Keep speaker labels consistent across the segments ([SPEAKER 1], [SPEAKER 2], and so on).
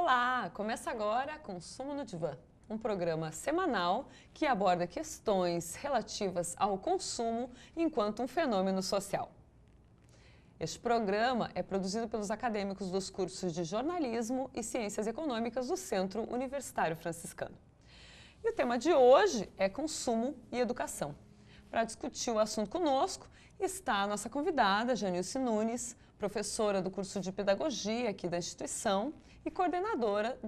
[SPEAKER 1] Olá! Começa agora Consumo no Divã, um programa semanal que aborda questões relativas ao consumo enquanto um fenômeno social. Este programa é produzido pelos acadêmicos dos cursos de Jornalismo e Ciências Econômicas do Centro Universitário Franciscano. E o tema de hoje é consumo e educação. Para discutir o assunto conosco está a nossa convidada, Janilce Nunes, professora do curso de Pedagogia aqui da instituição e coordenadora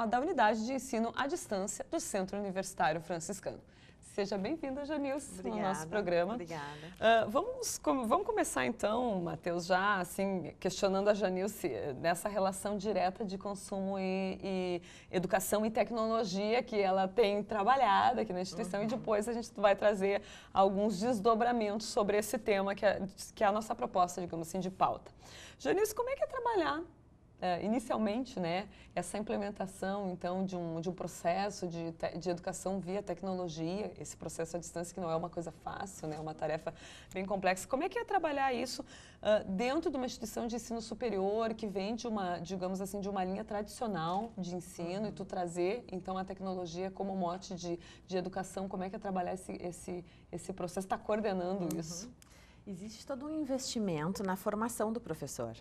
[SPEAKER 1] da Unidade de Ensino à Distância do Centro Universitário Franciscano. Seja bem-vinda, Janilce, no nosso programa.
[SPEAKER 2] Obrigada.
[SPEAKER 1] Vamos começar então, Matheus, já assim, questionando a Janilce nessa relação direta de consumo e educação e tecnologia que ela tem trabalhado aqui na instituição e depois a gente vai trazer alguns desdobramentos sobre esse tema que é a nossa proposta, digamos assim, de pauta. Janilce, como é que é trabalhar inicialmente, né, essa implementação, então, de um processo de educação via tecnologia, esse processo à distância que não é uma coisa fácil, né, é uma tarefa bem complexa. Como é que é trabalhar isso dentro de uma instituição de ensino superior que vem de uma, digamos assim, de uma linha tradicional de ensino e tu trazer, então, a tecnologia como mote de educação? Como é que é trabalhar esse processo, está coordenando isso?
[SPEAKER 2] Existe todo um investimento na formação do professor,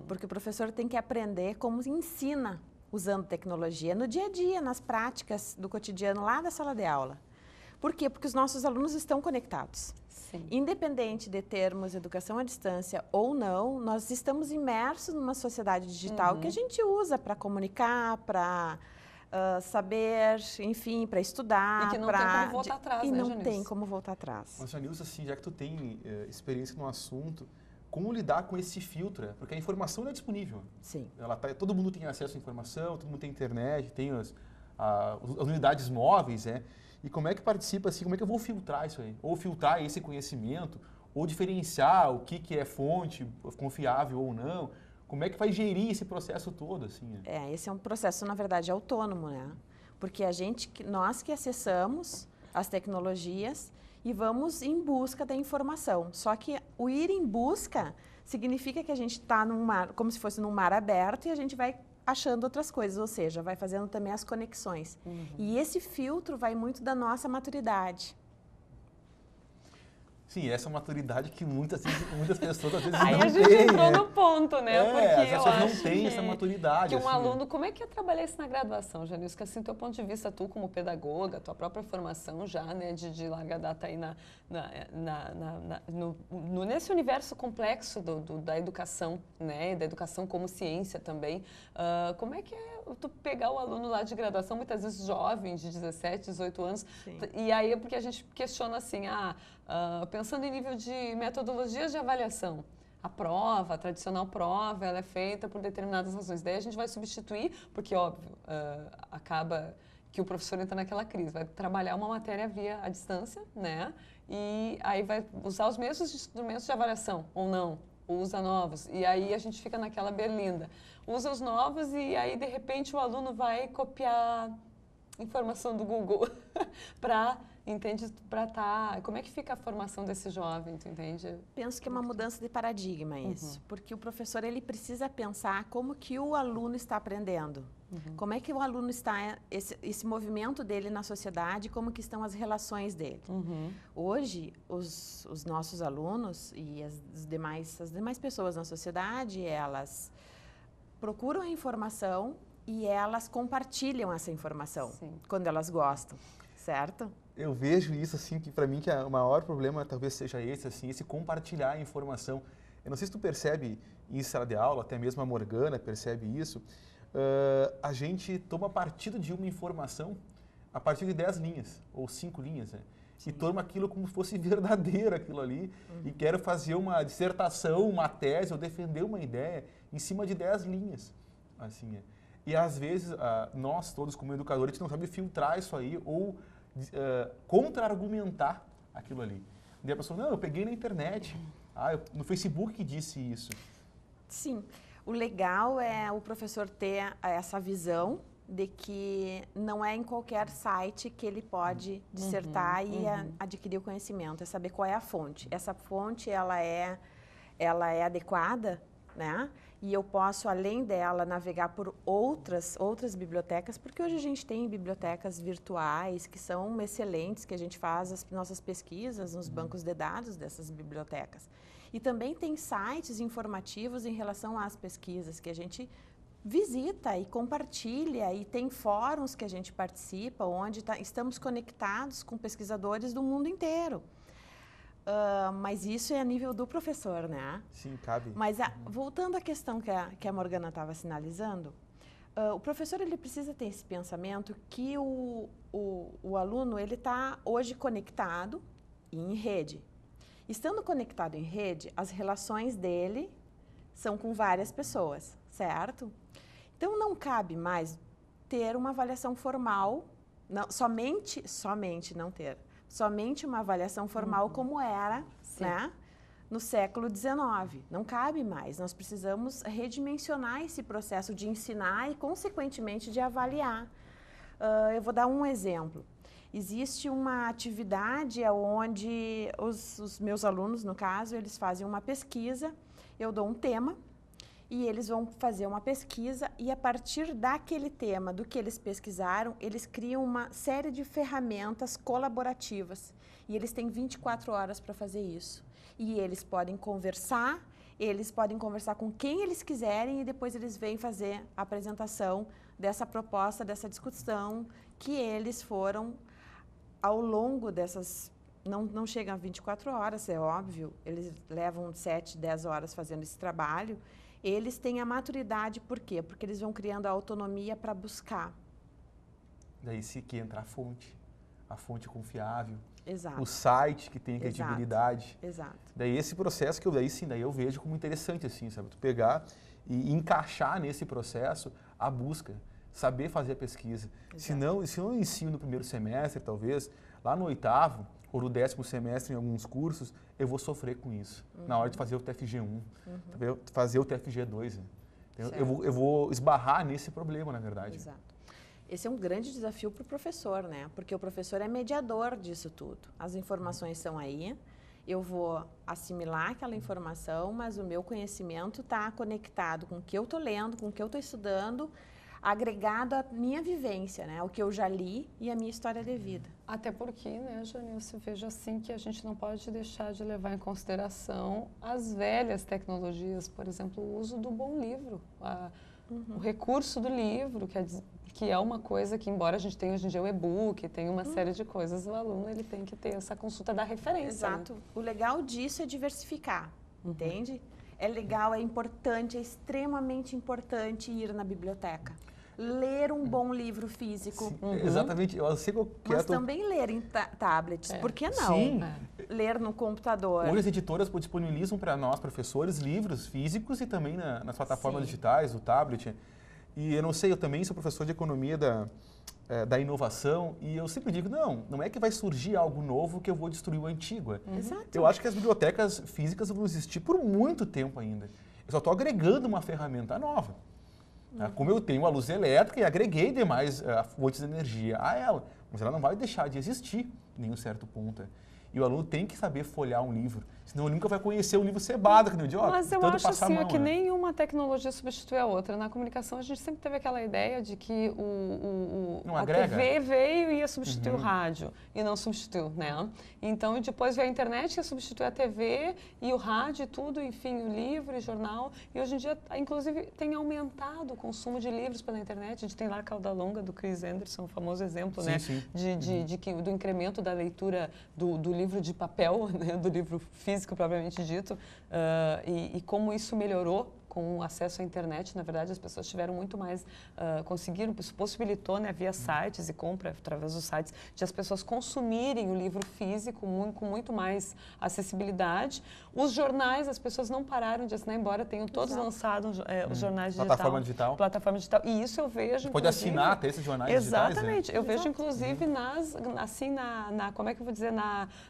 [SPEAKER 2] porque o professor tem que aprender como ensina usando tecnologia no dia a dia, nas práticas do cotidiano lá da sala de aula. Por quê? Porque os nossos alunos estão conectados.
[SPEAKER 1] Sim.
[SPEAKER 2] Independente de termos educação à distância ou não, nós estamos imersos numa sociedade digital que a gente usa para comunicar, para saber, enfim, para estudar.
[SPEAKER 1] E que não tem como voltar atrás, né,
[SPEAKER 2] não
[SPEAKER 1] Janilce?
[SPEAKER 2] tem como voltar atrás.
[SPEAKER 3] Mas, Janilce, assim, já que tu tem experiência no assunto, como lidar com esse filtro? Porque a informação é disponível.
[SPEAKER 2] Sim.
[SPEAKER 3] Todo mundo tem acesso à informação, todo mundo tem internet, tem as unidades móveis, né? E como é que participa, assim, como é que eu vou filtrar isso aí? Ou filtrar esse conhecimento, ou diferenciar o que é fonte confiável ou não. Como é que vai gerir esse processo todo, assim?
[SPEAKER 2] Esse é um processo, na verdade, autônomo, né? Porque nós que acessamos as tecnologias e vamos em busca da informação. Só que o ir em busca significa que a gente está num mar, como se fosse num mar aberto, e a gente vai achando outras coisas, ou seja, vai fazendo também as conexões. E esse filtro vai muito da nossa maturidade.
[SPEAKER 3] Sim, essa maturidade que muitas pessoas às vezes
[SPEAKER 1] Aí
[SPEAKER 3] não
[SPEAKER 1] a gente
[SPEAKER 3] têm,
[SPEAKER 1] entrou
[SPEAKER 3] né?
[SPEAKER 1] no ponto, né? Porque
[SPEAKER 3] as
[SPEAKER 1] eu
[SPEAKER 3] pessoas
[SPEAKER 1] acho
[SPEAKER 3] não têm essa maturidade.
[SPEAKER 1] que um
[SPEAKER 3] assim,
[SPEAKER 1] aluno, como é que é trabalhar isso na graduação, Janilce? Que assim, teu ponto de vista, tu como pedagoga, tua própria formação já, né, de larga data aí nesse universo complexo da educação, né, da educação como ciência também, como é que é tu pegar o aluno lá de graduação, muitas vezes jovem, de 17, 18 anos,
[SPEAKER 2] Sim.
[SPEAKER 1] E aí é porque a gente questiona assim, pensando em nível de metodologias de avaliação, a prova, a tradicional prova, ela é feita por determinadas razões. Daí a gente vai substituir, porque óbvio, acaba que o professor entra naquela crise, vai trabalhar uma matéria via à distância, né? E aí vai usar os mesmos instrumentos de avaliação, ou não, ou usa novos. E aí a gente fica naquela berlinda. Usa os novos e aí, de repente, o aluno vai copiar informação do Google para como é que fica a formação desse jovem, tu entende?
[SPEAKER 2] Penso que é uma mudança de paradigma isso, porque o professor ele precisa pensar como que o aluno está aprendendo, como é que o aluno está, esse movimento dele na sociedade, como que estão as relações dele. Hoje, os nossos alunos e as demais pessoas na sociedade, elas procuram a informação e elas compartilham essa informação.
[SPEAKER 1] Sim.
[SPEAKER 2] Quando elas gostam, certo?
[SPEAKER 3] Eu vejo isso, assim, que para mim que o maior problema talvez seja esse, assim, esse compartilhar a informação. Eu não sei se tu percebe em sala de aula, até mesmo a Morgana percebe isso, a gente toma partido de uma informação a partir de 10 linhas, ou 5 linhas, né? E toma aquilo como se fosse verdadeiro aquilo ali, e quero fazer uma dissertação, uma tese, ou defender uma ideia em cima de 10 linhas, assim, E às vezes, nós todos como educadores, a gente não sabe filtrar isso aí ou contra-argumentar aquilo ali. E a pessoa, não, eu peguei na internet, no Facebook que disse isso.
[SPEAKER 2] Sim, o legal é o professor ter essa visão de que não é em qualquer site que ele pode dissertar e adquirir o conhecimento, é saber qual é a fonte. Essa fonte, ela é adequada, né? e eu posso, além dela, navegar por outras bibliotecas, porque hoje a gente tem bibliotecas virtuais que são excelentes, que a gente faz as nossas pesquisas nos bancos de dados dessas bibliotecas. E também tem sites informativos em relação às pesquisas que a gente visita e compartilha, e tem fóruns que a gente participa, onde estamos conectados com pesquisadores do mundo inteiro. Mas isso é a nível do professor, né?
[SPEAKER 3] Sim, cabe.
[SPEAKER 2] Mas voltando à questão que a Morgana estava sinalizando, o professor ele precisa ter esse pensamento que o aluno ele está hoje conectado em rede. Estando conectado em rede, as relações dele são com várias pessoas, certo? Então não cabe mais ter uma avaliação formal, não, somente uma avaliação formal como era, né, no século XIX. Não cabe mais. Nós precisamos redimensionar esse processo de ensinar e, consequentemente, de avaliar. Eu vou dar um exemplo. Existe uma atividade onde os meus alunos, no caso, eles fazem uma pesquisa, eu dou um tema, e eles vão fazer uma pesquisa e, a partir daquele tema, do que eles pesquisaram, eles criam uma série de ferramentas colaborativas. E eles têm 24 horas para fazer isso. E eles podem conversar com quem eles quiserem, e depois eles vêm fazer a apresentação dessa proposta, dessa discussão, que eles foram ao longo dessas... Não chegam a 24 horas, é óbvio, eles levam 7, 10 horas fazendo esse trabalho. Eles têm a maturidade, por quê? Porque eles vão criando a autonomia para buscar.
[SPEAKER 3] Daí se que entra a fonte confiável,
[SPEAKER 2] Exato.
[SPEAKER 3] O site que tem credibilidade.
[SPEAKER 2] Exato.
[SPEAKER 3] Daí esse processo que daí eu vejo como interessante, assim, sabe? Tu pegar e encaixar nesse processo a busca, saber fazer a pesquisa. Se eu não ensino no primeiro semestre, talvez, lá no 8º ou no 10º semestre em alguns cursos, eu vou sofrer com isso. Na hora de fazer o TFG1, fazer o TFG2. Né? Eu vou esbarrar nesse problema, na verdade.
[SPEAKER 2] Exato. Esse é um grande desafio para o professor, né? Porque o professor é mediador disso tudo. As informações estão aí, eu vou assimilar aquela informação, mas o meu conhecimento está conectado com o que eu estou lendo, com o que eu estou estudando, agregado à minha vivência, né? O que eu já li e a minha história de vida.
[SPEAKER 1] Até porque, né, Janilce, vejo assim que a gente não pode deixar de levar em consideração as velhas tecnologias, por exemplo, o uso do bom livro, o recurso do livro, que é uma coisa que, embora a gente tenha hoje em dia o e-book, tem uma série de coisas, o aluno ele tem que ter essa consulta da referência.
[SPEAKER 2] Exato.
[SPEAKER 1] Né?
[SPEAKER 2] O legal disso é diversificar, entende? É legal, é importante, é extremamente importante ir na biblioteca. Ler um bom livro físico.
[SPEAKER 3] Exatamente. Eu sei que eu quero...
[SPEAKER 2] Mas também ler em tablets. Por que não?
[SPEAKER 3] Sim.
[SPEAKER 2] Ler no computador.
[SPEAKER 3] Hoje as editoras disponibilizam para nós, professores, livros físicos e também nas plataformas digitais, o tablet. E eu não sei, eu também sou professor de economia da inovação, e eu sempre digo, não é que vai surgir algo novo que eu vou destruir o antigo.
[SPEAKER 2] Exato.
[SPEAKER 3] Eu acho que as bibliotecas físicas vão existir por muito tempo ainda. Eu só estou agregando uma ferramenta nova. Tá? Como eu tenho a luz elétrica e agreguei demais fontes de energia a ela, mas ela não vai deixar de existir em um certo ponto. E o aluno tem que saber folhear um livro, senão ele nunca vai conhecer o livro cebado, que nem o idiota.
[SPEAKER 1] Mas eu acho assim, que nenhuma tecnologia substitui a outra. Na comunicação, a gente sempre teve aquela ideia de que a TV veio e ia substituir o rádio, e não substituiu, né? Então, depois veio a internet, que ia substituir a TV e o rádio e tudo, enfim, o livro e jornal. E hoje em dia, inclusive, tem aumentado o consumo de livros pela internet. A gente tem lá a Cauda Longa, do Chris Anderson, o famoso exemplo, né? Do incremento da leitura do livro de papel, né? Do livro físico propriamente dito, e como isso melhorou com o acesso à internet. Na verdade, as pessoas tiveram muito mais, conseguiram, isso possibilitou, né, via sites e compra através dos sites, de as pessoas consumirem o livro físico com muito mais acessibilidade. Os jornais, as pessoas não pararam de assinar, embora tenham todos lançado os jornais digital. Plataforma digital. E isso eu vejo,
[SPEAKER 3] pode assinar até esses jornais digitais.
[SPEAKER 1] Exatamente. Eu vejo, inclusive, como é que eu vou dizer,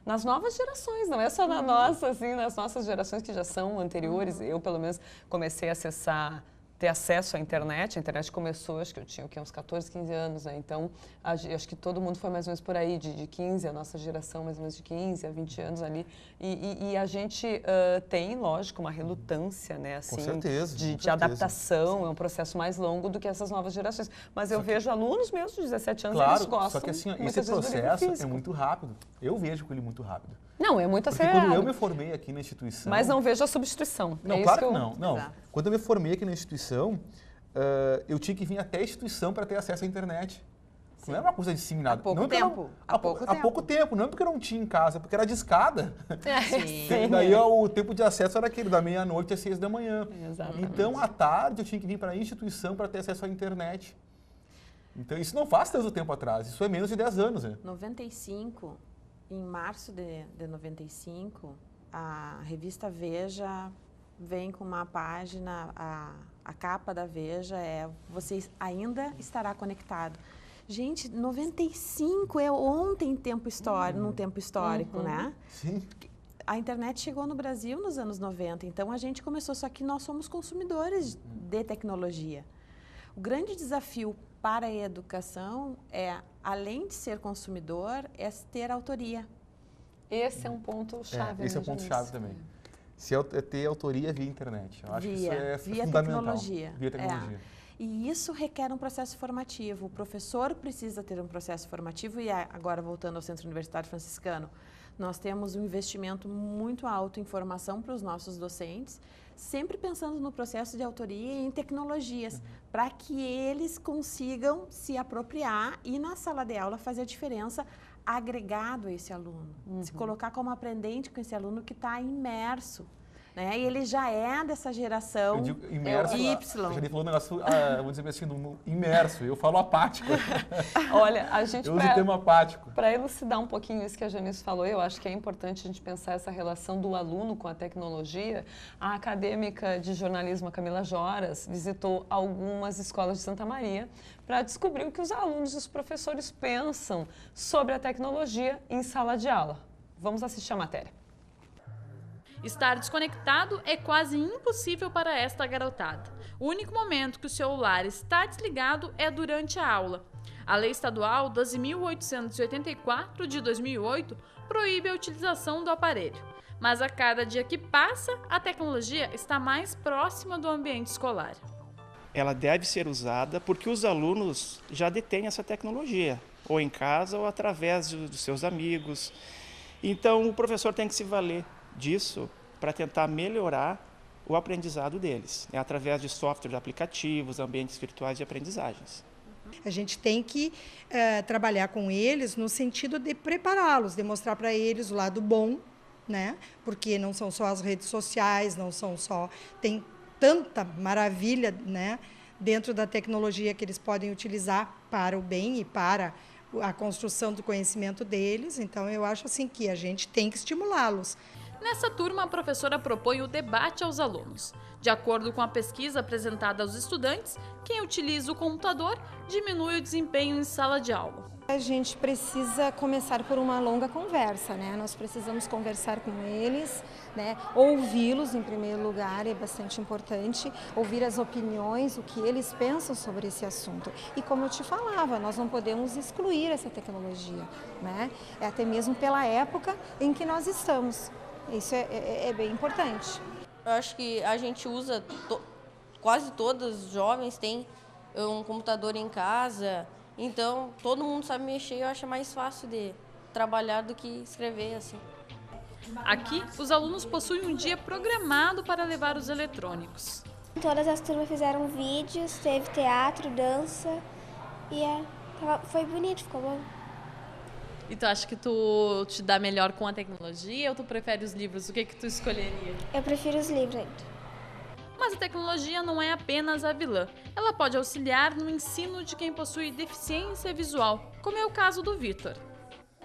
[SPEAKER 1] nas novas gerações, não é só na nossa, assim, nas nossas gerações que já são anteriores. Eu, pelo menos, comecei a acessar ter acesso à internet. A internet começou, acho que eu tinha uns 14, 15 anos, né? Então, acho que todo mundo foi mais ou menos por aí, de 15, a nossa geração mais ou menos de 15 a 20 anos ali. E a gente tem, lógico, uma relutância, né? Assim,
[SPEAKER 3] com certeza.
[SPEAKER 1] De adaptação, é um processo mais longo do que essas novas gerações. Mas eu vejo alunos meus de 17 anos, eles gostam.
[SPEAKER 3] Só que assim, esse processo é muito rápido. Eu vejo com ele muito rápido.
[SPEAKER 1] Não, é muito acelerado.
[SPEAKER 3] Porque quando eu me formei aqui na instituição...
[SPEAKER 1] Mas não vejo a substituição.
[SPEAKER 3] Não, claro que não. Não. Quando eu me formei aqui na instituição, eu tinha que vir até a instituição para ter acesso à internet. Sim. Não é uma coisa disseminada.
[SPEAKER 2] Há pouco tempo.
[SPEAKER 3] Há pouco tempo. Não é porque eu não tinha em casa, porque era de escada.
[SPEAKER 1] Sim.
[SPEAKER 3] Daí o tempo de acesso era aquele, da meia-noite às 6 da manhã.
[SPEAKER 1] Exatamente.
[SPEAKER 3] Então, à tarde, eu tinha que vir para a instituição para ter acesso à internet. Então, isso não faz tanto tempo atrás. Isso é menos de 10 anos. Né?
[SPEAKER 2] 95... Em março de 95, a revista Veja vem com uma página, a capa da Veja é "Você ainda estará conectado". Gente, 95 é ontem tempo histórico, num tempo histórico, né?
[SPEAKER 3] Sim.
[SPEAKER 2] A internet chegou no Brasil nos anos 90, então a gente começou, só que nós somos consumidores de tecnologia. O grande desafio para a educação é, além de ser consumidor, é ter autoria.
[SPEAKER 1] Esse é um ponto-chave.
[SPEAKER 3] Esse é um ponto-chave também. Se é ter autoria via internet. Eu acho que isso é
[SPEAKER 2] via
[SPEAKER 3] fundamental.
[SPEAKER 2] Tecnologia.
[SPEAKER 3] Via tecnologia.
[SPEAKER 2] E isso requer um processo formativo. O professor precisa ter um processo formativo e agora, voltando ao Centro Universitário Franciscano, nós temos um investimento muito alto em formação para os nossos docentes, sempre pensando no processo de autoria e em tecnologias, para que eles consigam se apropriar e na sala de aula fazer a diferença agregado a esse aluno, se colocar como aprendente com esse aluno que está imerso. Né? E ele já é dessa geração.
[SPEAKER 3] Eu digo imerso,
[SPEAKER 2] Y.
[SPEAKER 3] A gente falou um negócio, vou dizer assim, imerso, eu falo apático.
[SPEAKER 1] Olha, a gente...
[SPEAKER 3] Eu uso o termo apático.
[SPEAKER 1] Para elucidar um pouquinho isso que a Janice falou, eu acho que é importante a gente pensar essa relação do aluno com a tecnologia. A acadêmica de jornalismo, a Camila Joras, visitou algumas escolas de Santa Maria para descobrir o que os alunos e os professores pensam sobre a tecnologia em sala de aula. Vamos assistir a matéria.
[SPEAKER 4] Estar desconectado é quase impossível para esta garotada. O único momento que o celular está desligado é durante a aula. A Lei Estadual 12.884 de 2008 proíbe a utilização do aparelho. Mas a cada dia que passa, a tecnologia está mais próxima do ambiente escolar.
[SPEAKER 5] Ela deve ser usada porque os alunos já detêm essa tecnologia, ou em casa ou através dos seus amigos. Então, o professor tem que se valer disso para tentar melhorar o aprendizado deles, através de softwares, aplicativos, ambientes virtuais de aprendizagens.
[SPEAKER 6] A gente tem que trabalhar com eles no sentido de prepará-los, de mostrar para eles o lado bom, né? Porque não são só as redes sociais, não são só... Tem tanta maravilha, né, dentro da tecnologia que eles podem utilizar para o bem e para a construção do conhecimento deles. Então, eu acho assim que a gente tem que estimulá-los.
[SPEAKER 4] Nessa turma, a professora propõe o debate aos alunos. De acordo com a pesquisa apresentada aos estudantes, quem utiliza o computador diminui o desempenho em sala de aula.
[SPEAKER 7] A gente precisa começar por uma longa conversa, né? Nós precisamos conversar com eles, né? Ouvi-los em primeiro lugar é bastante importante, ouvir as opiniões, o que eles pensam sobre esse assunto. E como eu te falava, nós não podemos excluir essa tecnologia, né? Até mesmo pela época em que nós estamos. Isso é bem importante.
[SPEAKER 8] Eu acho que a gente usa, quase todos os jovens têm um computador em casa, então todo mundo sabe mexer e eu acho mais fácil de trabalhar do que escrever assim.
[SPEAKER 4] Aqui, os alunos possuem um dia programado para levar os eletrônicos.
[SPEAKER 9] Todas as turmas fizeram vídeos, teve teatro, dança e foi bonito, ficou bom.
[SPEAKER 4] E tu acha que tu te dá melhor com a tecnologia ou tu prefere os livros? O que tu escolheria?
[SPEAKER 9] Eu prefiro os livros ainda.
[SPEAKER 4] Mas a tecnologia não é apenas a vilã. Ela pode auxiliar no ensino de quem possui deficiência visual, como é o caso do Vitor.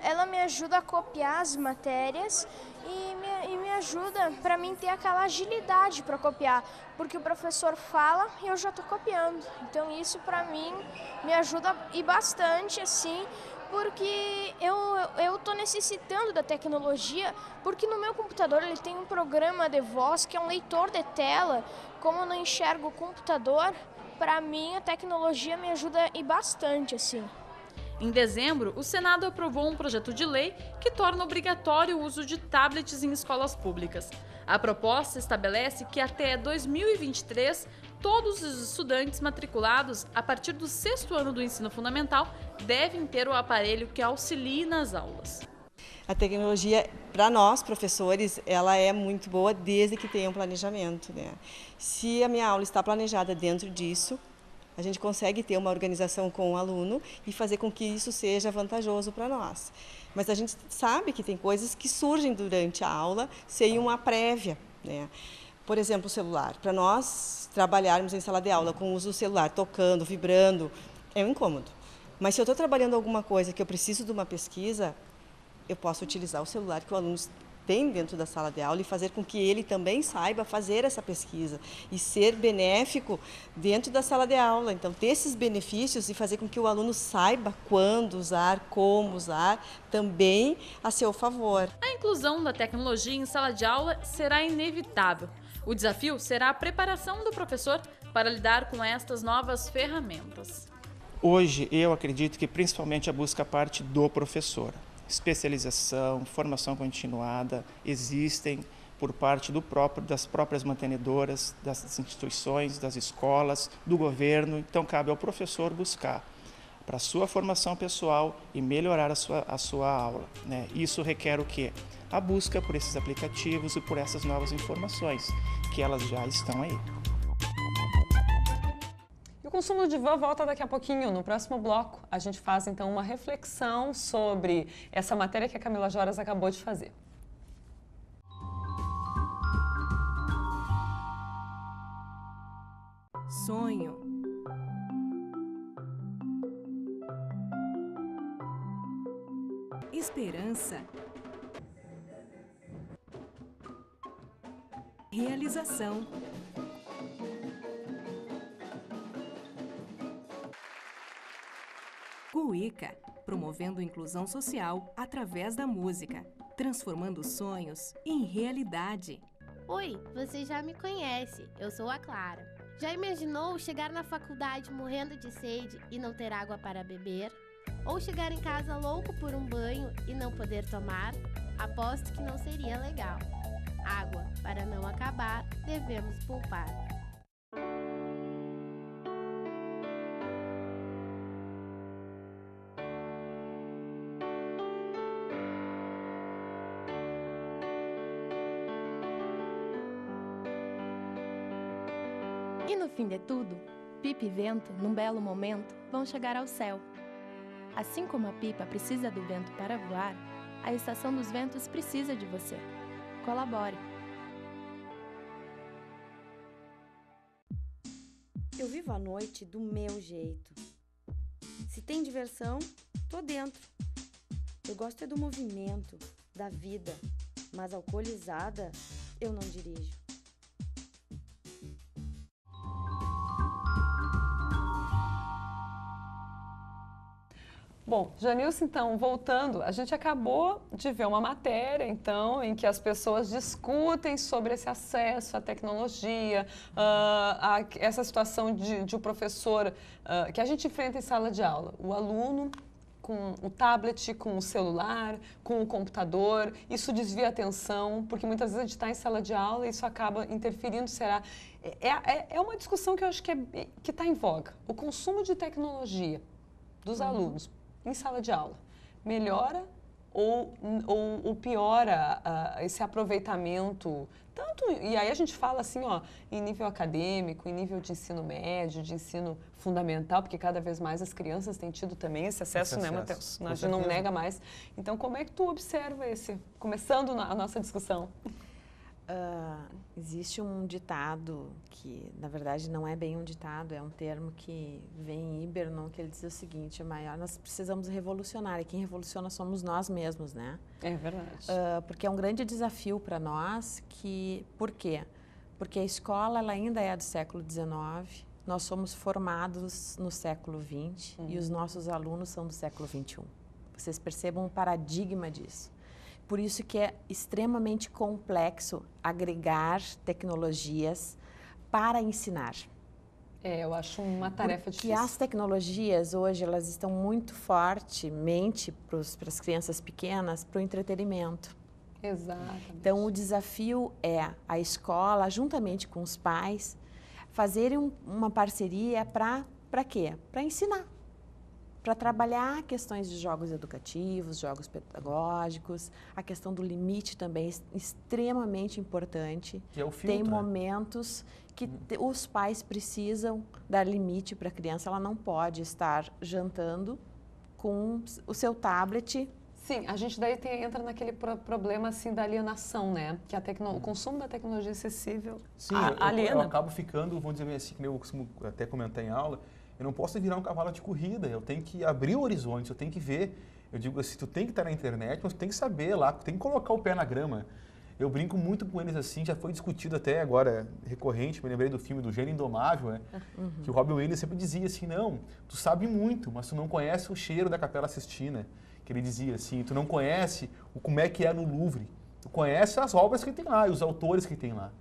[SPEAKER 10] Ela me ajuda a copiar as matérias e me ajuda para mim ter aquela agilidade para copiar, porque o professor fala e eu já estou copiando. Então isso para mim me ajuda e bastante, assim, porque eu estou necessitando da tecnologia, porque no meu computador ele tem um programa de voz que é um leitor de tela. Como eu não enxergo o computador, para mim a tecnologia me ajuda e bastante, assim.
[SPEAKER 4] Em dezembro, o Senado aprovou um projeto de lei que torna obrigatório o uso de tablets em escolas públicas. A proposta estabelece que até 2023, todos os estudantes matriculados a partir do 6º ano do ensino fundamental devem ter o aparelho que auxilie nas aulas.
[SPEAKER 11] A tecnologia, para nós, professores, ela é muito boa desde que tenha um planejamento, né? Se a minha aula está planejada dentro disso, a gente consegue ter uma organização com o aluno e fazer com que isso seja vantajoso para nós. Mas a gente sabe que tem coisas que surgem durante a aula sem uma prévia, né? Por exemplo, o celular. Para nós trabalharmos em sala de aula com o uso do celular, tocando, vibrando, é um incômodo. Mas se eu estou trabalhando alguma coisa que eu preciso de uma pesquisa, eu posso utilizar o celular que o aluno tem dentro da sala de aula e fazer com que ele também saiba fazer essa pesquisa e ser benéfico dentro da sala de aula. Então, ter esses benefícios e fazer com que o aluno saiba quando usar, como usar, também a seu favor.
[SPEAKER 4] A inclusão da tecnologia em sala de aula será inevitável. O desafio será a preparação do professor para lidar com estas novas ferramentas.
[SPEAKER 5] Hoje, eu acredito que principalmente a busca parte do professor. Especialização, formação continuada existem por parte das próprias mantenedoras, das instituições, das escolas, do governo. Então, cabe ao professor buscar para a sua formação pessoal e melhorar a sua aula, né? Isso requer o quê? A busca por esses aplicativos e por essas novas informações, que elas já estão aí.
[SPEAKER 1] O Consumo Divã volta daqui a pouquinho. No próximo bloco, a gente faz então uma reflexão sobre essa matéria que a Camila Joras acabou de fazer.
[SPEAKER 12] Sonho. Esperança. Realização. Cuíca, promovendo inclusão social através da música, transformando sonhos em realidade.
[SPEAKER 13] Oi, você já me conhece, eu sou a Clara. Já imaginou chegar na faculdade morrendo de sede e não ter água para beber? Ou chegar em casa louco por um banho e não poder tomar? Aposto que não seria legal. Água, para não acabar, devemos poupar. E no fim de tudo, pipa e vento, num belo momento, vão chegar ao céu. Assim como a pipa precisa do vento para voar, a Estação dos Ventos precisa de você. Colabore.
[SPEAKER 14] Eu vivo a noite do meu jeito. Se tem diversão, tô dentro. Eu gosto é do movimento, da vida, mas alcoolizada, eu não dirijo.
[SPEAKER 1] Bom, Janilce, então, voltando, a gente acabou de ver uma matéria, então, em que as pessoas discutem sobre esse acesso à tecnologia, essa situação de o professor, que a gente enfrenta em sala de aula, o aluno com o tablet, com o celular, com o computador, isso desvia a atenção, porque muitas vezes a gente está em sala de aula e isso acaba interferindo, é uma discussão que eu acho que está em voga, o consumo de tecnologia dos alunos em sala de aula, melhora ou piora esse aproveitamento, e aí a gente fala assim, ó, em nível acadêmico, em nível de ensino médio, de ensino fundamental, porque cada vez mais as crianças têm tido também esse acesso, né, Matheus? A gente não nega mais. Então, como é que tu observa começando a nossa discussão?
[SPEAKER 2] Existe um ditado que, na verdade, não é bem um ditado, é um termo que vem em Ibernon, que ele diz o seguinte: nós precisamos revolucionar, e quem revoluciona somos nós mesmos, né?
[SPEAKER 1] É verdade.
[SPEAKER 2] Porque é um grande desafio para nós. Por quê? Porque a escola ela ainda é do século XIX, nós somos formados no século XX e os nossos alunos são do século XXI. Vocês percebam o paradigma disso. Por isso que é extremamente complexo agregar tecnologias para ensinar.
[SPEAKER 1] Eu acho uma tarefa difícil.
[SPEAKER 2] Porque as tecnologias hoje elas estão muito fortemente para as crianças pequenas para o entretenimento.
[SPEAKER 1] Exatamente.
[SPEAKER 2] Então o desafio é a escola, juntamente com os pais, fazerem uma parceria para quê? Para ensinar. Para trabalhar questões de jogos educativos, jogos pedagógicos, a questão do limite também é extremamente importante.
[SPEAKER 3] Que é o filtro,
[SPEAKER 2] Tem momentos que os pais precisam dar limite para a criança, ela não pode estar jantando com o seu tablet.
[SPEAKER 1] Sim, a gente daí entra naquele problema assim da alienação, né? Que o consumo da tecnologia excessível aliena.
[SPEAKER 3] Eu acabo ficando, vamos dizer assim, que eu costumo até comentar em aula, eu não posso virar um cavalo de corrida, eu tenho que abrir o horizonte, eu tenho que ver. Eu digo assim, tu tem que estar na internet, mas tu tem que saber lá, tu tem que colocar o pé na grama. Eu brinco muito com eles assim, já foi discutido até agora, recorrente, me lembrei do filme do Gênio Indomável, né? Que o Robin Williams sempre dizia assim, não, tu sabe muito, mas tu não conhece o cheiro da Capela Sistina. Que ele dizia assim, tu não conhece como é que é no Louvre, tu conhece as obras que tem lá e os autores que tem lá,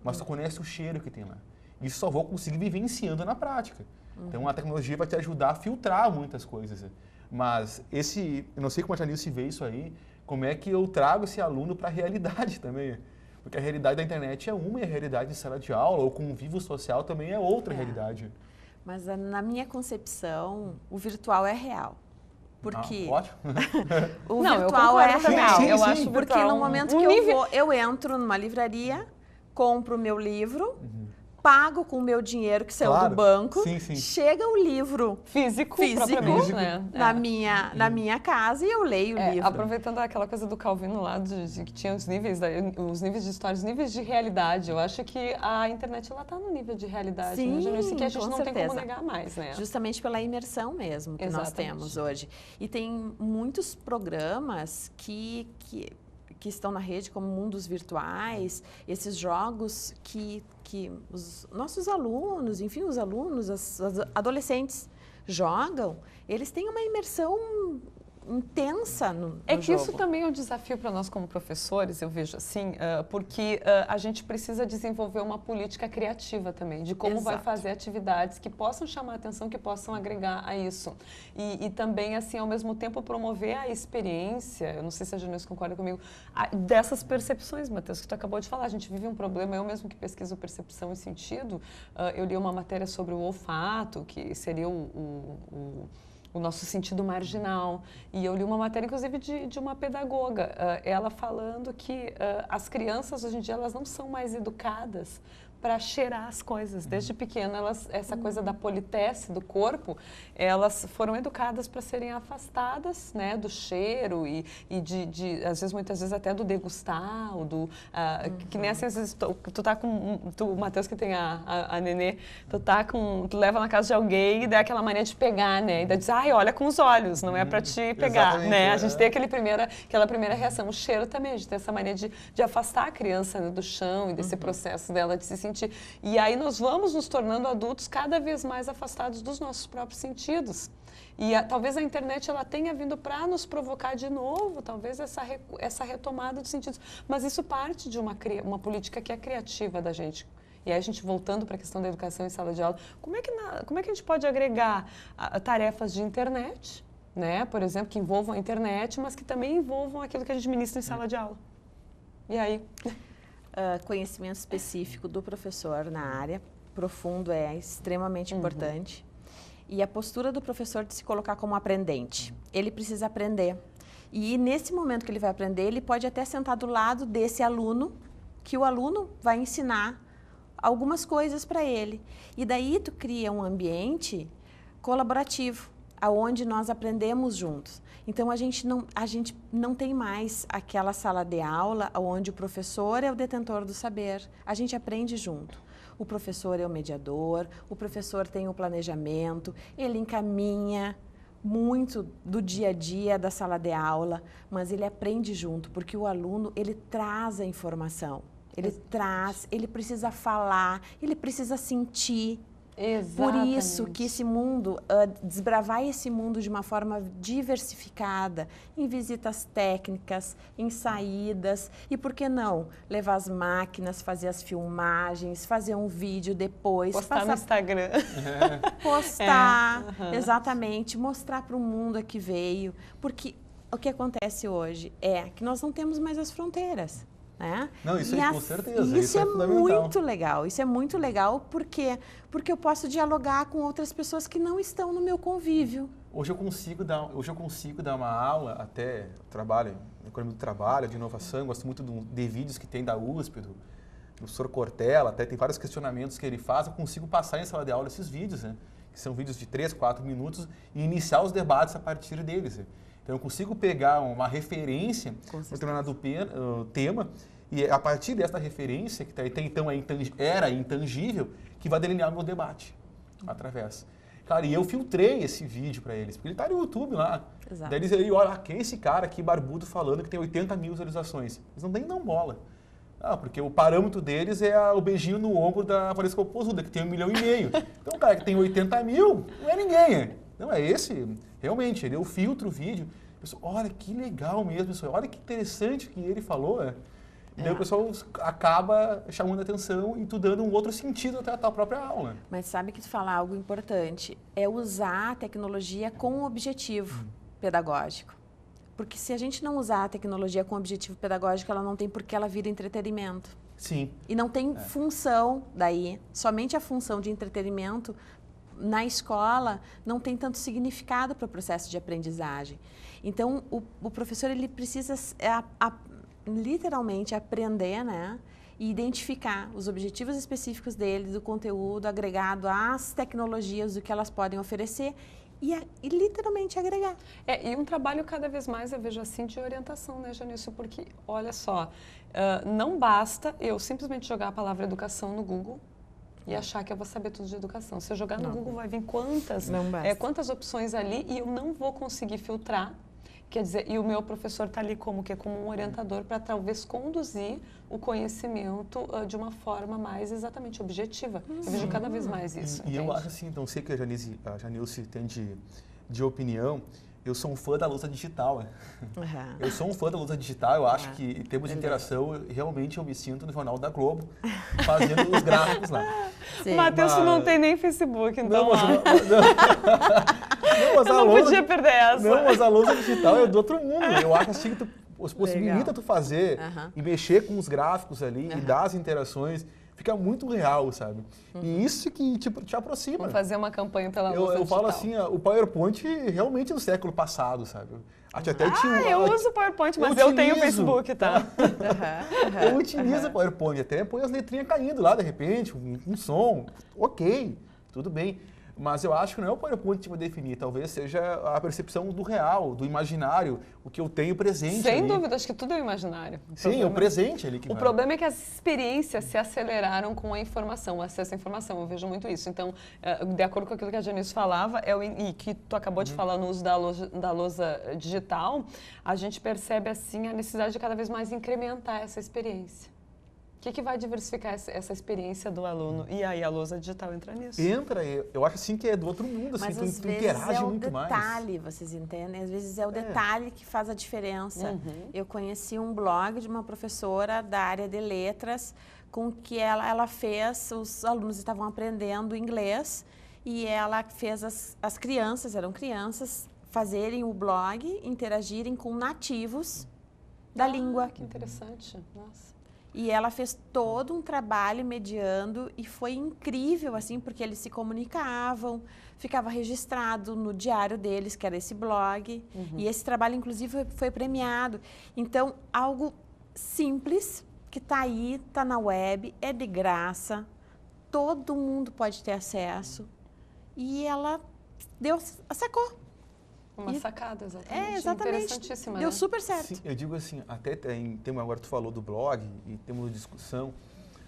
[SPEAKER 3] mas tu conhece o cheiro que tem lá. Isso só vou conseguir vivenciando na prática. Então a tecnologia vai te ajudar a filtrar muitas coisas. Mas eu não sei como a Janilce vê isso aí, como é que eu trago esse aluno para a realidade também. Porque a realidade da internet é uma e a realidade de sala de aula ou convívio social também é outra realidade.
[SPEAKER 2] Mas na minha concepção, o virtual é real. Porque o virtual é real.
[SPEAKER 1] Eu acho
[SPEAKER 2] porque no momento que eu entro numa livraria, compro o meu livro, pago com o meu dinheiro que saiu do banco, chega o livro
[SPEAKER 1] físico
[SPEAKER 2] né? na minha casa e eu leio o livro.
[SPEAKER 1] Aproveitando aquela coisa do Calvino lá, de que tinha os níveis de história, os níveis de realidade, eu acho que a internet ela está no nível de realidade.
[SPEAKER 2] Sim,
[SPEAKER 1] isso que a gente
[SPEAKER 2] com
[SPEAKER 1] não
[SPEAKER 2] certeza.
[SPEAKER 1] tem como negar mais, né?
[SPEAKER 2] Justamente pela imersão mesmo que nós temos hoje. E tem muitos programas que estão na rede, como mundos virtuais, esses jogos que os nossos alunos, enfim, os alunos, os adolescentes jogam, eles têm uma imersão intensa no
[SPEAKER 1] É que
[SPEAKER 2] jogo.
[SPEAKER 1] isso também é um desafio para nós como professores, eu vejo assim, porque a gente precisa desenvolver uma política criativa também, de como vai fazer atividades que possam chamar a atenção, que possam agregar a isso. E também, assim, ao mesmo tempo, promover a experiência, eu não sei se a Janilce concorda comigo, dessas percepções, Matheus, que tu acabou de falar. A gente vive um problema, eu mesmo que pesquiso percepção e sentido, eu li uma matéria sobre o olfato, que seria o nosso sentido marginal. E eu li uma matéria, inclusive, de uma pedagoga, ela falando que as crianças, hoje em dia, elas não são mais educadas para cheirar as coisas. Desde pequena, essa coisa da politesse do corpo, elas foram educadas para serem afastadas, né, do cheiro e às vezes, muitas vezes, até do degustar, que nem assim, às vezes, tu tá com, o Matheus que tem a Nenê, tu leva na casa de alguém e dá aquela mania de pegar, né, e daí diz, olha com os olhos, não é para te pegar, né, a gente tem aquela primeira reação. O cheiro também, a gente tem essa mania de afastar a criança, né, do chão e desse processo dela de se sentir. E aí nós vamos nos tornando adultos cada vez mais afastados dos nossos próprios sentidos. E talvez a internet ela tenha vindo para nos provocar de novo, talvez essa retomada dos sentidos. Mas isso parte de uma política que é criativa da gente. E aí a gente voltando para a questão da educação em sala de aula, como é que a gente pode agregar tarefas de internet, né, por exemplo, que envolvam a internet, mas que também envolvam aquilo que a gente ministra em sala de aula? E aí?
[SPEAKER 2] Conhecimento específico do professor na área, profundo, é extremamente importante. E a postura do professor de se colocar como aprendente. Ele precisa aprender. E nesse momento que ele vai aprender, ele pode até sentar do lado desse aluno, que o aluno vai ensinar algumas coisas para ele. E daí tu cria um ambiente colaborativo. aonde nós aprendemos juntos. Então, a gente não tem mais aquela sala de aula onde o professor é o detentor do saber. A gente aprende junto. O professor é o mediador, o professor tem o planejamento, ele encaminha muito do dia a dia da sala de aula, mas ele aprende junto, porque o aluno, ele traz a informação. Ele traz, ele precisa falar, ele precisa sentir. Por isso que esse mundo, desbravar esse mundo de uma forma diversificada, em visitas técnicas, em saídas, e por que não levar as máquinas, fazer as filmagens, fazer um vídeo depois.
[SPEAKER 1] Postar no Instagram.
[SPEAKER 2] Postar, exatamente, mostrar para o mundo a que veio, porque o que acontece hoje é que nós não temos mais as fronteiras. Né?
[SPEAKER 3] Não, isso aí, com certeza.
[SPEAKER 2] Isso é muito legal. Isso é muito legal porque eu posso dialogar com outras pessoas que não estão no meu convívio.
[SPEAKER 3] Hoje eu consigo dar uma aula, até trabalho, economia do trabalho, de inovação, gosto muito de vídeos que tem da USP, do professor Cortella, até tem vários questionamentos que ele faz, eu consigo passar em sala de aula esses vídeos, né? Que são vídeos de 3, 4 minutos e iniciar os debates a partir deles. Né? Então, eu consigo pegar uma referência para um determinado tema e a partir dessa referência, que até então era intangível, que vai delinear o meu debate através. Cara, e eu filtrei esse vídeo para eles, porque ele está no YouTube lá. Exato. Daí eles aí, olha, quem é esse cara aqui barbudo falando que tem 80 mil visualizações? Eles não nem dão bola. Porque o parâmetro deles é o beijinho no ombro da Valesca Popozuda, que tem 1,5 milhão. Então, o cara que tem 80 mil não é ninguém. Não, é esse, realmente, eu filtro o vídeo. Pessoal, olha que legal mesmo, pessoal, olha que interessante o que ele falou. E daí o pessoal acaba chamando a atenção e tu dando um outro sentido até a tua própria aula.
[SPEAKER 2] Mas sabe que tu fala algo importante, é usar a tecnologia com um objetivo pedagógico. Porque se a gente não usar a tecnologia com objetivo pedagógico, ela não tem por que ela vira entretenimento.
[SPEAKER 3] Sim.
[SPEAKER 2] E não tem função daí, somente a função de entretenimento na escola não tem tanto significado para o processo de aprendizagem. Então, o professor ele precisa literalmente aprender, né, e identificar os objetivos específicos dele, do conteúdo agregado às tecnologias, do que elas podem oferecer e literalmente agregar.
[SPEAKER 1] E um trabalho cada vez mais, eu vejo assim, de orientação, né, Janilson? Porque, olha só, não basta eu simplesmente jogar a palavra educação no Google e achar que eu vou saber tudo de educação. Se eu jogar no Google, vai vir quantas opções ali e eu não vou conseguir filtrar. Quer dizer, e o meu professor está ali como um orientador para talvez conduzir o conhecimento de uma forma mais exatamente objetiva. Eu vejo cada vez mais isso.
[SPEAKER 3] E eu acho assim, então sei que a Janilce tem de opinião, eu sou um fã da lousa digital. Eu sou um fã da lousa digital, eu acho que em termos de interação, realmente eu me sinto no Jornal da Globo, fazendo os gráficos lá.
[SPEAKER 1] O Matheus não tem nem Facebook, então...
[SPEAKER 3] Não
[SPEAKER 1] podia perder essa.
[SPEAKER 3] Não, mas a lousa digital é do outro mundo. Eu acho assim que possibilita tu fazer e mexer com os gráficos ali e dar as interações. Fica muito real, sabe? E isso que te aproxima.
[SPEAKER 1] Vamos fazer uma campanha pela lousa digital.
[SPEAKER 3] Eu falo assim, o PowerPoint realmente do século passado, sabe?
[SPEAKER 1] Eu uso o PowerPoint, mas eu tenho o Facebook, tá?
[SPEAKER 3] Eu utilizo o PowerPoint, até põe as letrinhas caindo lá, de repente, um som. Ok, tudo bem. Mas eu acho que não é o PowerPoint que vai definir, talvez seja a percepção do real, do imaginário, o que eu tenho presente.
[SPEAKER 1] Sem dúvida, acho que tudo é imaginário.
[SPEAKER 3] Sim, é o presente ali que vai.
[SPEAKER 1] O problema é que as experiências se aceleraram com a informação, o acesso à informação, eu vejo muito isso. Então, de acordo com aquilo que a Janilce falava, e que tu acabou de falar no uso da lousa digital, a gente percebe assim a necessidade de cada vez mais incrementar essa experiência. O que vai diversificar essa experiência do aluno? E aí a lousa digital entra nisso?
[SPEAKER 3] Entra, eu acho assim que é do outro mundo, assim,
[SPEAKER 2] mas
[SPEAKER 3] tu interage muito mais.
[SPEAKER 2] Mas às vezes é o detalhe, vocês entendem? Às vezes é o detalhe que faz a diferença. Eu conheci um blog de uma professora da área de letras com que ela fez, os alunos estavam aprendendo inglês e ela fez as crianças, eram crianças, fazerem o blog, interagirem com nativos da língua.
[SPEAKER 1] Que interessante, nossa.
[SPEAKER 2] E ela fez todo um trabalho mediando e foi incrível, assim, porque eles se comunicavam, ficava registrado no diário deles, que era esse blog, e esse trabalho, inclusive, foi premiado. Então, algo simples, que está aí, está na web, é de graça, todo mundo pode ter acesso, e ela sacou.
[SPEAKER 1] Uma sacada, exatamente.
[SPEAKER 2] Exatamente.
[SPEAKER 1] Interessantíssima,
[SPEAKER 2] Deu
[SPEAKER 1] né?
[SPEAKER 2] super certo.
[SPEAKER 3] Sim, eu digo assim, até agora tu falou do blog e temos discussão.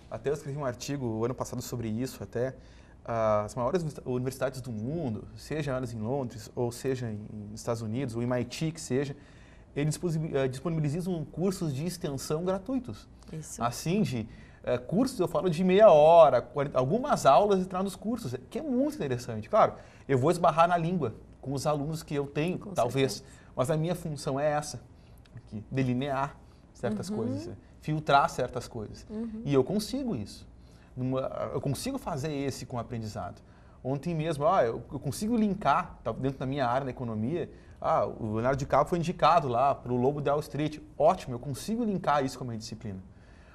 [SPEAKER 3] Até eu escrevi um artigo ano passado sobre isso, até as maiores universidades do mundo, seja elas em Londres, ou seja nos Estados Unidos, ou MIT, que seja, eles disponibilizam cursos de extensão gratuitos.
[SPEAKER 2] Isso.
[SPEAKER 3] Assim, cursos, eu falo de meia hora, algumas aulas entrar nos cursos, que é muito interessante. Claro, eu vou esbarrar na língua com os alunos que eu tenho,
[SPEAKER 2] Com
[SPEAKER 3] talvez,
[SPEAKER 2] certeza.
[SPEAKER 3] mas a minha função é essa, aqui, delinear certas coisas, filtrar certas coisas. E eu consigo isso. Eu consigo fazer esse com o aprendizado. Ontem mesmo, eu consigo linkar, dentro da minha área da economia, o Leonardo DiCaprio foi indicado lá para o Lobo de Wall Street. Ótimo, eu consigo linkar isso com a minha disciplina.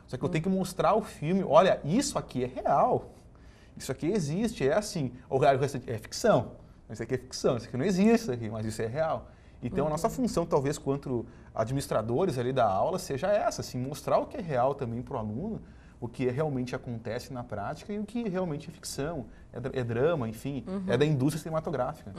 [SPEAKER 3] Só que eu tenho que mostrar o filme, olha, isso aqui é real, isso aqui existe, é assim. O resto é ficção, isso aqui é ficção, isso aqui não existe, mas isso é real. Então, a nossa função, talvez, quanto administradores ali da aula, seja essa, assim, mostrar o que é real também para o aluno, o que realmente acontece na prática e o que realmente é ficção, é drama, enfim, é da indústria cinematográfica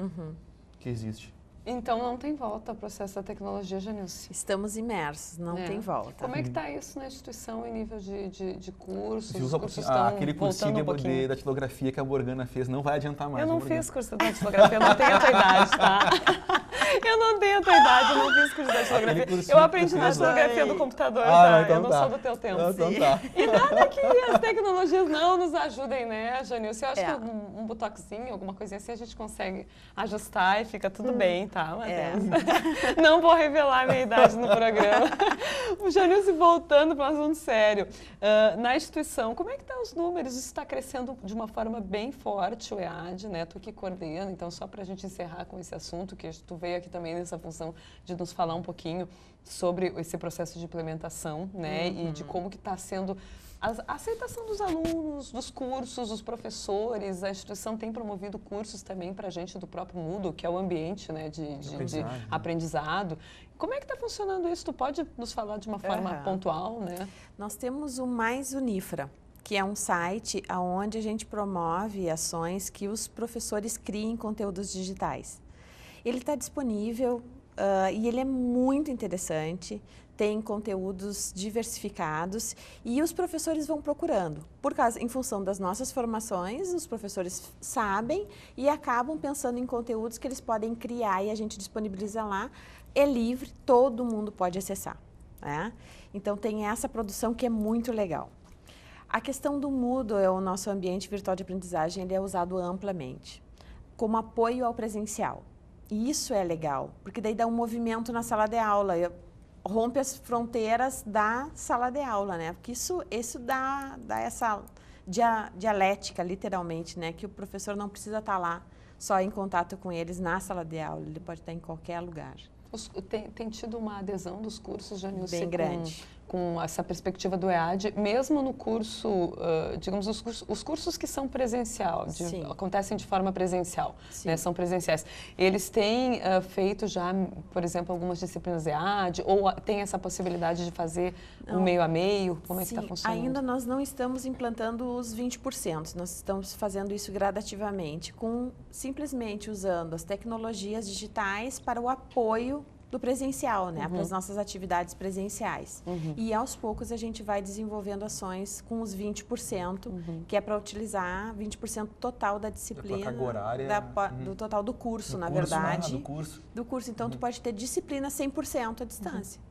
[SPEAKER 3] que existe.
[SPEAKER 1] Então não tem volta ao processo da tecnologia, Janilce.
[SPEAKER 2] Estamos imersos, não tem volta.
[SPEAKER 1] Como é que está isso na instituição em nível de cursos?
[SPEAKER 3] Os cursos estão aquele cursinho da datilografia que a Morgana fez, não vai adiantar mais.
[SPEAKER 1] Eu não fiz curso de datilografia, eu não tenho a tua idade, tá? Eu não tenho a tua idade, eu não fiz curso de datilografia. Eu aprendi datilografia do computador, tá?
[SPEAKER 3] Então
[SPEAKER 1] eu não sou do teu tempo.
[SPEAKER 3] Então tá.
[SPEAKER 1] E nada que as tecnologias não nos ajudem, né, Janilce? Eu acho que um botoxinho, alguma coisinha assim, a gente consegue ajustar e fica tudo bem, tá, Matheus? Não vou revelar a minha idade no programa. O Janilce, voltando para um assunto sério. Na instituição, como é que estão os números? Isso está crescendo de uma forma bem forte, o EAD, né? Tu que coordena, então só para a gente encerrar com esse assunto, que tu veio aqui também nessa função de nos falar um pouquinho sobre esse processo de implementação, né? E de como que está sendo a aceitação dos alunos, dos cursos, dos professores. A instituição tem promovido cursos também para a gente do próprio Moodle, que é o ambiente, né, de aprendizado. Como é que está funcionando isso? Tu pode nos falar de uma forma pontual, né?
[SPEAKER 2] Nós temos o Mais Unifra, que é um site onde a gente promove ações que os professores criem conteúdos digitais. Ele está disponível e ele é muito interessante. Tem conteúdos diversificados e os professores vão procurando. Em função das nossas formações, os professores sabem e acabam pensando em conteúdos que eles podem criar e a gente disponibiliza lá. É livre, todo mundo pode acessar, né? Então tem essa produção que é muito legal. A questão do Moodle, o nosso ambiente virtual de aprendizagem, ele é usado amplamente como apoio ao presencial. E isso é legal, porque daí dá um movimento na sala de aula. Rompe as fronteiras da sala de aula, né? Porque isso dá essa dialética, literalmente, né? Que o professor não precisa estar lá só em contato com eles na sala de aula, ele pode estar em qualquer lugar.
[SPEAKER 1] Tem tido uma adesão dos cursos, Janilce,
[SPEAKER 2] bem grande.
[SPEAKER 1] Com essa perspectiva do EAD, mesmo no curso, digamos, os cursos que são presencial, acontecem de forma presencial, né, são presenciais. Eles têm feito já, por exemplo, algumas disciplinas EAD, ou tem essa possibilidade de fazer um meio a meio? Como é que está funcionando?
[SPEAKER 2] Ainda nós não estamos implantando os 20%, nós estamos fazendo isso gradativamente, simplesmente usando as tecnologias digitais para o apoio do presencial, né? Para as nossas atividades presenciais. E aos poucos a gente vai desenvolvendo ações com os 20%, que é para utilizar 20% total da disciplina,
[SPEAKER 3] carga horária,
[SPEAKER 2] do total do curso, na
[SPEAKER 3] curso,
[SPEAKER 2] verdade.
[SPEAKER 3] Do curso.
[SPEAKER 2] Então, tu pode ter disciplina 100% à distância.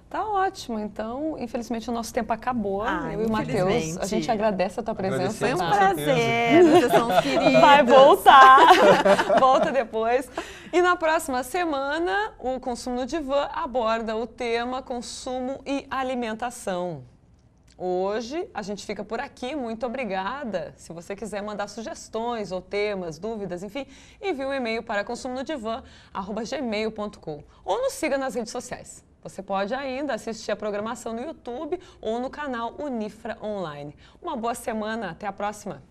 [SPEAKER 1] Tá ótimo, então, infelizmente o nosso tempo acabou, eu e o Matheus, a gente agradece a tua presença.
[SPEAKER 2] Foi um prazer, vocês são queridos.
[SPEAKER 1] Vai voltar, volta depois. E na próxima semana, o Consumo no Divã aborda o tema consumo e alimentação. Hoje a gente fica por aqui, muito obrigada. Se você quiser mandar sugestões ou temas, dúvidas, enfim, envie um e-mail para consumonodivan@gmail.com ou nos siga nas redes sociais. Você pode ainda assistir a programação no YouTube ou no canal Unifra Online. Uma boa semana, até a próxima!